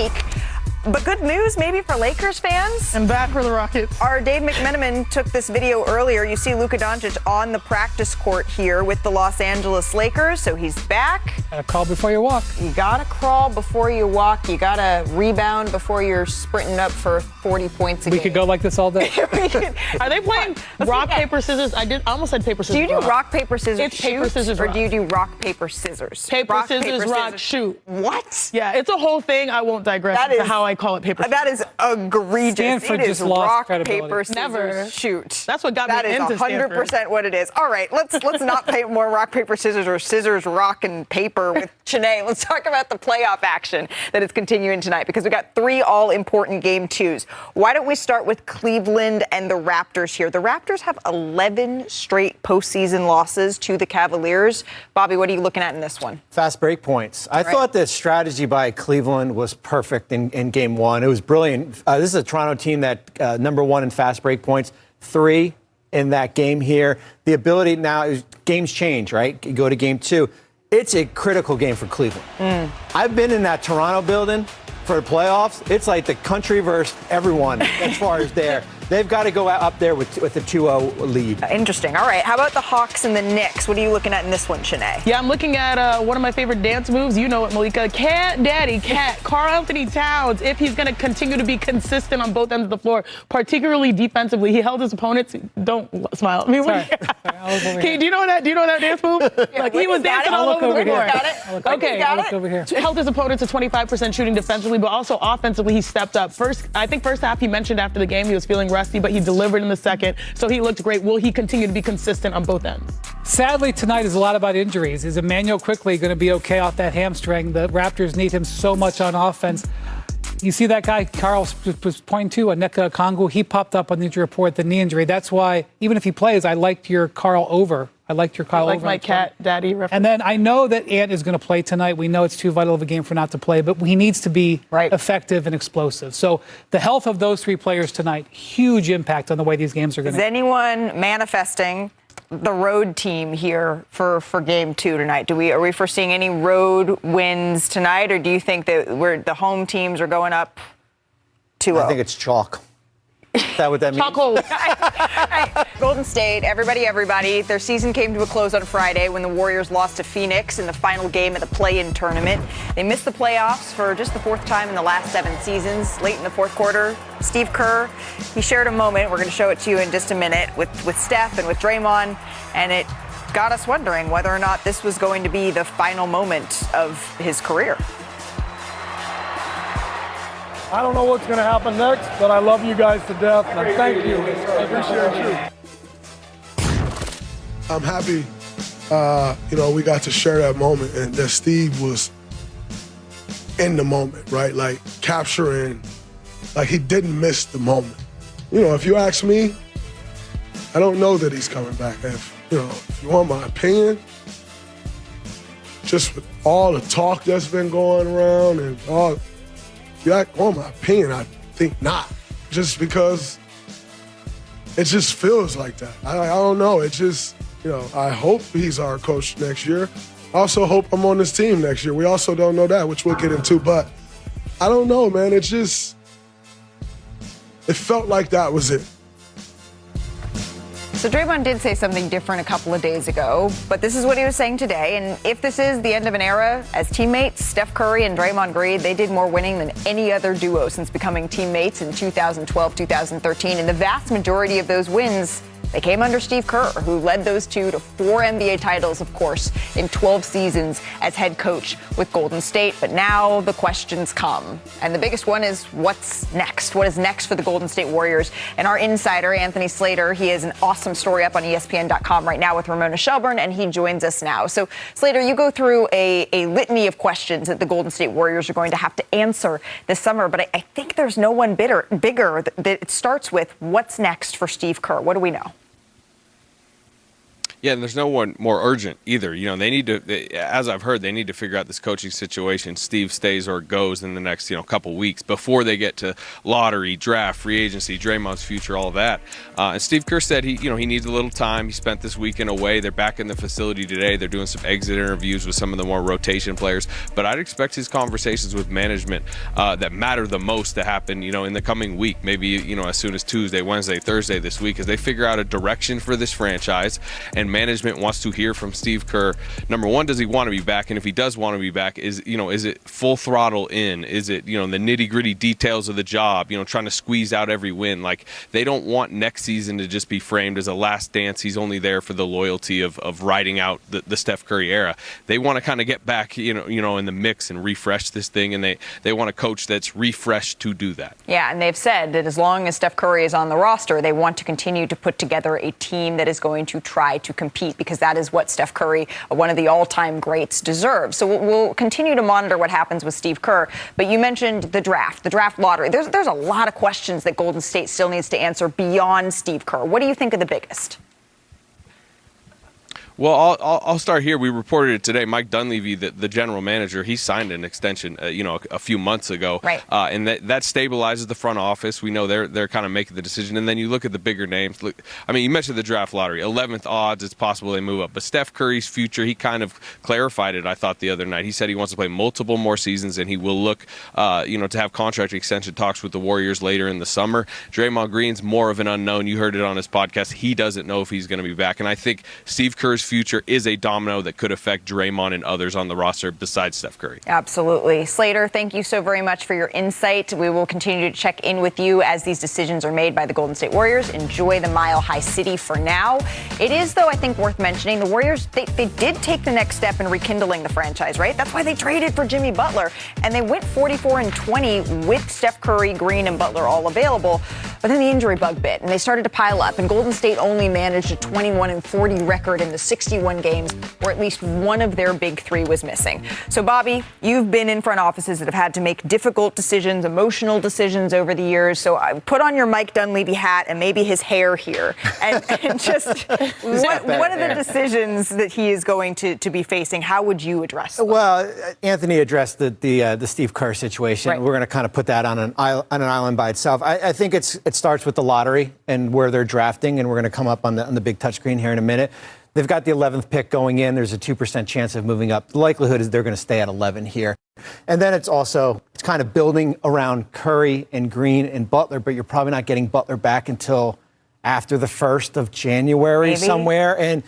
week. But good news maybe for Lakers fans. And bad for the Rockets. Our Dave McMenamin took this video earlier. You see Luka Doncic on the practice court here with the Los Angeles Lakers. So he's back. Gotta crawl before you walk. You gotta crawl before you walk. You gotta rebound before you're sprinting up for 40 points a game. We could go like this all day. Are they playing rock, paper, scissors? I almost said paper, scissors. Do you do rock, paper, scissors, It's paper, scissors, or rock. do you do rock, paper, scissors? Paper, scissors, rock, shoot. What? Yeah, it's a whole thing. I won't digress into how I call it paper. That is egregious. Stanford it is just lost rock, credibility. paper, scissors, Never. shoot. That's what got me into That is 100% what it is. All right, let's not play more rock, paper, scissors, or scissors, rock, and paper with Chanae. Let's talk about the playoff action that is continuing tonight because we got 3 all-important game 2s. Why don't we start with Cleveland and the Raptors here? The Raptors have 11 straight postseason losses to the Cavaliers. Bobby, what are you looking at in this one? Fast break points. I thought the strategy by Cleveland was perfect in game 1. It was brilliant. This is a Toronto team that number 1 in fast break points, 3 in that game here. The ability now is games change, right? You go to game 2. It's a critical game for Cleveland. I've been in that Toronto building for the playoffs. It's like the country versus everyone as far as there. They've got to go up there with a 2-0 lead. Interesting. All right. How about the Hawks and the Knicks? What are you looking at in this one, Chanae? Yeah, I'm looking at one of my favorite dance moves. You know it, Malika. Cat Daddy, Cat. Karl Anthony Towns, if he's going to continue to be consistent on both ends of the floor, particularly defensively. He held his opponents. Don't smile at me. Do you know that dance move? Like he was dancing all over the floor. Got it? Okay. I'll look over here. Held his opponent to 25% shooting defensively, but also offensively he stepped up. I think first half he mentioned after the game he was feeling rusty, but he delivered in the second, so he looked great. Will he continue to be consistent on both ends? Sadly, tonight is a lot about injuries. Is Emmanuel quickly going to be okay off that hamstring? The Raptors need him so much on offense. You see that guy Carl was pointing to, Onyeka Okongwu, he popped up on the injury report, the knee injury. That's why, even if he plays, I liked your Carl over. I liked your Carl over. Like my Cat Daddy reference. And then I know that Ant is going to play tonight. We know it's too vital of a game for not to play, but he needs to be effective and explosive. So the health of those 3 players tonight, huge impact on the way these games are going to go. Is anyone manifesting the road team here for game 2 tonight? Are we foreseeing any road wins tonight, or do you think that the home teams are going up 2-0? I think it's chalk. Is that what that means? Golden State, everybody, their season came to a close on Friday when the Warriors lost to Phoenix in the final game of the play-in tournament. They missed the playoffs for just the 4th time in the last 7 seasons. Late in the 4th quarter, Steve Kerr, he shared a moment, we're going to show it to you in just a minute, with Steph and with Draymond, and it got us wondering whether or not this was going to be the final moment of his career. I don't know what's going to happen next, but I love you guys to death, and thank you. I appreciate you. I'm happy, we got to share that moment, and that Steve was in the moment, right? Like, capturing, like, he didn't miss the moment. If you ask me, I don't know that he's coming back. If you want my opinion, just with all the talk that's been going around and all, if you want my opinion, I think not. Just because it just feels like that. I don't know. It just, I hope he's our coach next year. I also hope I'm on this team next year. We also don't know that, which we'll get into. But I don't know, man. It felt like that was it. So Draymond did say something different a couple of days ago, but this is what he was saying today. And if this is the end of an era as teammates, Steph Curry and Draymond Green, they did more winning than any other duo since becoming teammates in 2012, 2013. And the vast majority of those wins, they came under Steve Kerr, who led those 2 to 4 NBA titles, of course, in 12 seasons as head coach with Golden State. But now the questions come. And the biggest one is, what's next? What is next for the Golden State Warriors? And our insider, Anthony Slater, he has an awesome story up on ESPN.com right now with Ramona Shelburne, and he joins us now. So, Slater, you go through a litany of questions that the Golden State Warriors are going to have to answer this summer. But I think there's no one bigger that it starts with, what's next for Steve Kerr? What do we know? Yeah, and there's no one more urgent either. You know, they need to, as I've heard, they need to figure out this coaching situation. Steve stays or goes in the next, couple weeks before they get to lottery, draft, free agency, Draymond's future, all of that. And Steve Kerr said he needs a little time. He spent this weekend away. They're back in the facility today. They're doing some exit interviews with some of the more rotation players. But I'd expect his conversations with management that matter the most to happen, in the coming week. Maybe, as soon as Tuesday, Wednesday, Thursday this week, as they figure out a direction for this franchise. And management wants to hear from Steve Kerr. Number one, does he want to be back? And if he does want to be back, is it full throttle in? Is it, the nitty gritty details of the job, trying to squeeze out every win? Like, they don't want next season to just be framed as a last dance. He's only there for the loyalty of riding out the Steph Curry era. They want to kind of get back, in the mix and refresh this thing. And they want a coach that's refreshed to do that. Yeah, and they've said that as long as Steph Curry is on the roster, they want to continue to put together a team that is going to try to compete, because that is what Steph Curry, one of the all-time greats, deserves. So we'll continue to monitor what happens with Steve Kerr. But you mentioned the draft lottery. There's a lot of questions that Golden State still needs to answer beyond Steve Kerr. What do you think are the biggest? Well, I'll start here. We reported it today. Mike Dunleavy, the general manager, he signed an extension, a few months ago. Right. And that stabilizes the front office. We know they're kind of making the decision. And then you look at the bigger names. You mentioned the draft lottery. 11th odds, it's possible they move up. But Steph Curry's future, he kind of clarified it, I thought, the other night. He said he wants to play multiple more seasons, and he will look, to have contract extension talks with the Warriors later in the summer. Draymond Green's more of an unknown. You heard it on his podcast. He doesn't know if he's going to be back. And I think Steve Kerr's future is a domino that could affect Draymond and others on the roster besides Steph Curry. Absolutely. Slater, thank you so very much for your insight. We will continue to check in with you as these decisions are made by the Golden State Warriors. Enjoy the Mile High City for now. It is, though, I think worth mentioning, the Warriors, they did take the next step in rekindling the franchise, right? That's why they traded for Jimmy Butler, and they went 44-20 with Steph Curry, Green, and Butler all available. But then the injury bug bit, and they started to pile up, and Golden State only managed a 21-40 record in the 61 games where at least one of their big three was missing. So, Bobby, you've been in front offices that have had to make difficult decisions, emotional decisions over the years. So I put on your Mike Dunleavy hat and maybe his hair here, and just what are the decisions that he is going to be facing? How would you address them? Well, Anthony addressed the Steve Kerr situation. Right. We're going to kind of put that on an island by itself. I think it starts with the lottery and where they're drafting, and we're going to come up on the big touchscreen here in a minute. They've got the 11th pick going in. There's a 2% chance of moving up. The likelihood is they're going to stay at 11 here. And then it's kind of building around Curry and Green and Butler, but you're probably not getting Butler back until after the 1st of January somewhere. And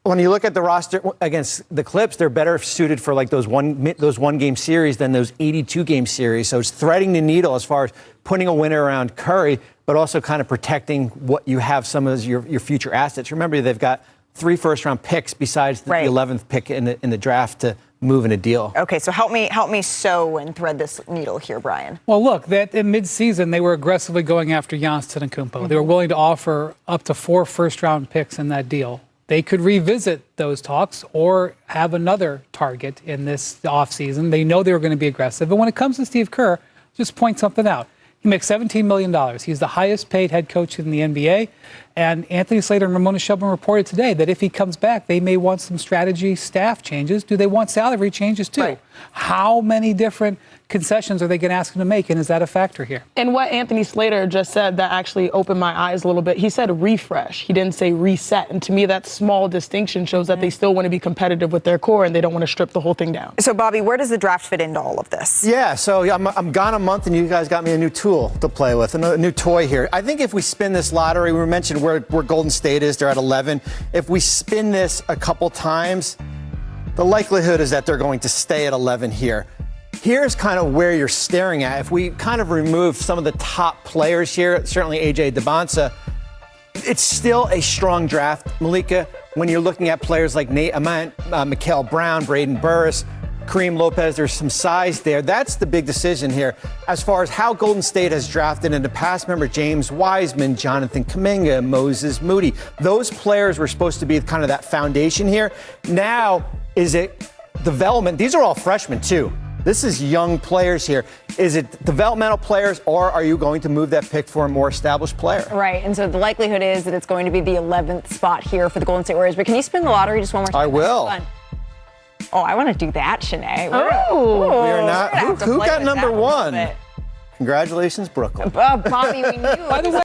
when you look at the roster against the Clips, they're better suited for like those one game series than those 82 game series. So it's threading the needle as far as putting a winner around Curry, but also kind of protecting what you have, some of your future assets. Remember, they've got 3 first-round picks besides the 11th pick in the draft to move in a deal. Okay, so help me sew and thread this needle here, Brian. Well, look, that in mid-season, they were aggressively going after Giannis Antetokounmpo. Mm-hmm. They were willing to offer up to 4 first-round picks in that deal. They could revisit those talks or have another target in this offseason. They know they were going to be aggressive. But when it comes to Steve Kerr, just point something out. He makes $17 million. He's the highest paid head coach in the NBA. And Anthony Slater and Ramona Shelburne reported today that if he comes back, they may want some strategy staff changes. Do they want salary changes too? Right. How many different concessions are they going to ask him to make, and is that a factor here? And what Anthony Slater just said that actually opened my eyes a little bit, he said refresh. He didn't say reset. And to me, that small distinction shows that they still want to be competitive with their core and they don't want to strip the whole thing down. So, Bobby, where does the draft fit into all of this? Yeah, so I'm gone a month, and you guys got me a new tool to play with, a new toy here. I think if we spin this lottery, we mentioned where Golden State is, they're at 11. If we spin this a couple times, the likelihood is that they're going to stay at 11 here. Here's kind of where you're staring at. If we kind of remove some of the top players here, certainly A.J. Debonsa, it's still a strong draft. Malika, when you're looking at players like Mikal Brown, Braden Burris, Kareem Lopez, there's some size there. That's the big decision here. As far as how Golden State has drafted in the past, remember James Wiseman, Jonathan Kuminga, Moses Moody. Those players were supposed to be kind of that foundation here. Now, is it development? These are all freshmen, too. This is young players here. Is it developmental players, or are you going to move that pick for a more established player? Right, and so the likelihood is that it's going to be the 11th spot here for the Golden State Warriors. But can you spin the lottery just one more time? I will. Fun. Oh, I want to do that, Shanae. Oh. We are not. Who got number 1? Bit. Congratulations, Brooklyn. Bobby, we knew. By the way,